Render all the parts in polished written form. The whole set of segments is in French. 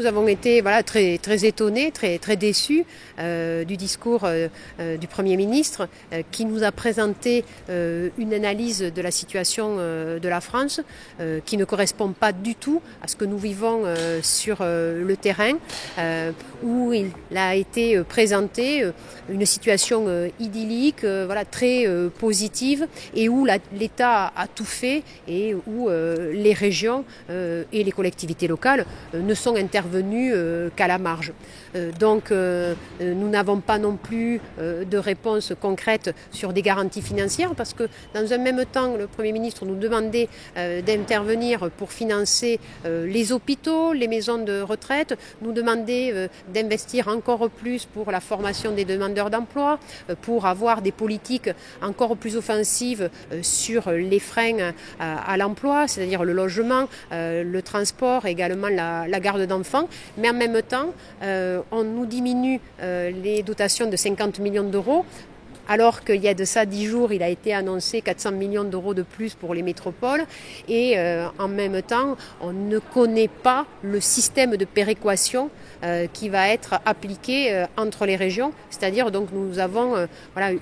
avons été très, très étonnés, très, très déçus du discours du Premier ministre qui nous a présenté une analyse de la situation de la France qui ne correspond pas du tout à ce que nous vivons sur le terrain, où il a été présenté une situation idyllique, très positive, et où l'État a tout fait et où les régions et les collectivités locales ne sont intervenues qu'à la marge. Donc nous n'avons pas non plus de réponse concrète sur des garanties financières, parce que dans un même temps, le Premier ministre nous demandait d'intervenir pour financer les hôpitaux, les maisons de retraite, nous demandait d'investir encore plus pour la formation des demandeurs d'emploi, pour avoir des politiques encore plus offensives sur les freins à l'emploi, c'est-à-dire le logement, le transport, également la garde d'enfants. Mais en même temps, on nous diminue les dotations de 50 millions d'euros, alors qu'il y a de ça 10 jours, il a été annoncé 400 millions d'euros de plus pour les métropoles. Et en même temps, on ne connaît pas le système de péréquation qui va être appliqué entre les régions. C'est-à-dire, donc, nous avons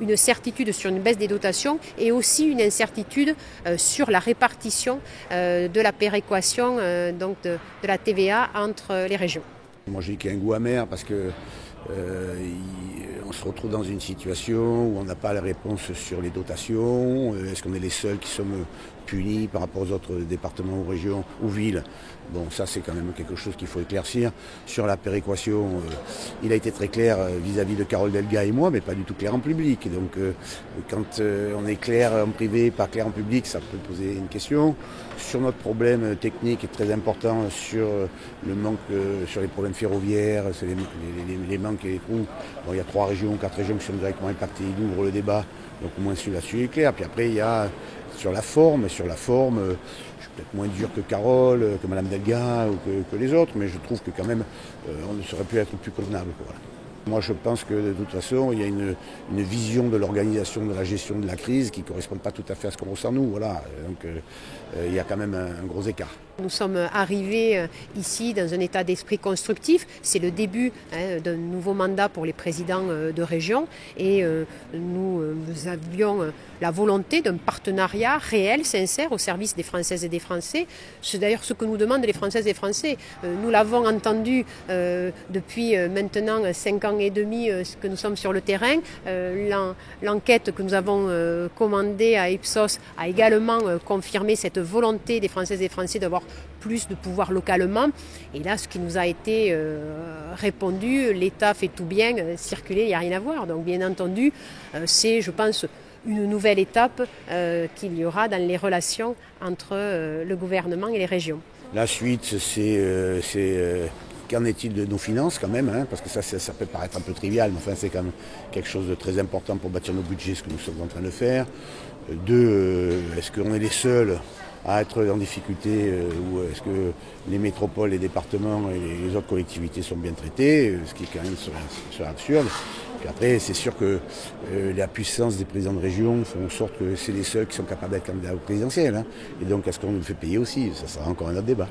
une certitude sur une baisse des dotations et aussi une incertitude sur la répartition de la péréquation de la TVA entre les régions. Moi, j'ai qu'un goût amer parce que on se retrouve dans une situation où on n'a pas la réponse sur les dotations. Est-ce qu'on est les seuls qui sommes punis par rapport aux autres départements ou régions ou villes? Bon, ça c'est quand même quelque chose qu'il faut éclaircir. Sur la péréquation, il a été très clair vis-à-vis de Carole Delga et moi, mais pas du tout clair en public. Donc quand on est clair en privé, pas clair en public, ça peut poser une question. Sur notre problème technique très important, sur le manque, sur les problèmes ferroviaires, sur les manques et les trous. Bon, il y a 3 régions, 4 régions qui sont directement impactées. Il ouvre le débat, donc au moins celui-là est clair. Puis après, il y a sur la forme, je suis peut-être moins dur que Carole, que Mme Delga ou que les autres, mais je trouve que quand même, on ne saurait pu être plus convenable. Voilà. Moi, je pense que de toute façon, il y a une vision de l'organisation de la gestion de la crise qui ne correspond pas tout à fait à ce qu'on ressent nous. Voilà. Donc, il y a quand même un gros écart. Nous sommes arrivés ici dans un état d'esprit constructif. C'est le début d'un nouveau mandat pour les présidents de région et nous avions la volonté d'un partenariat réel, sincère au service des Françaises et des Français. C'est d'ailleurs ce que nous demandent les Françaises et les Français. Nous l'avons entendu depuis maintenant 5 ans et demi que nous sommes sur le terrain. L'enquête que nous avons commandée à Ipsos a également confirmé cette volonté des Françaises et des Français d'avoir plus de pouvoir localement. Et là, ce qui nous a été répondu, l'État fait tout bien, circuler, il n'y a rien à voir. Donc bien entendu, c'est, je pense, une nouvelle étape qu'il y aura dans les relations entre le gouvernement et les régions. La suite, c'est qu'en est-il de nos finances quand même, parce que ça peut paraître un peu trivial, mais enfin c'est quand même quelque chose de très important pour bâtir nos budgets, ce que nous sommes en train de faire. 2, est-ce qu'on est les seuls à être en difficulté ou est-ce que les métropoles, les départements et les autres collectivités sont bien traitées, ce qui quand même serait absurde. Puis après, c'est sûr que la puissance des présidents de région fait en sorte que c'est les seuls qui sont capables d'être candidats au présidentiel. Et donc, est-ce qu'on nous fait payer aussi? Ça sera encore un autre débat.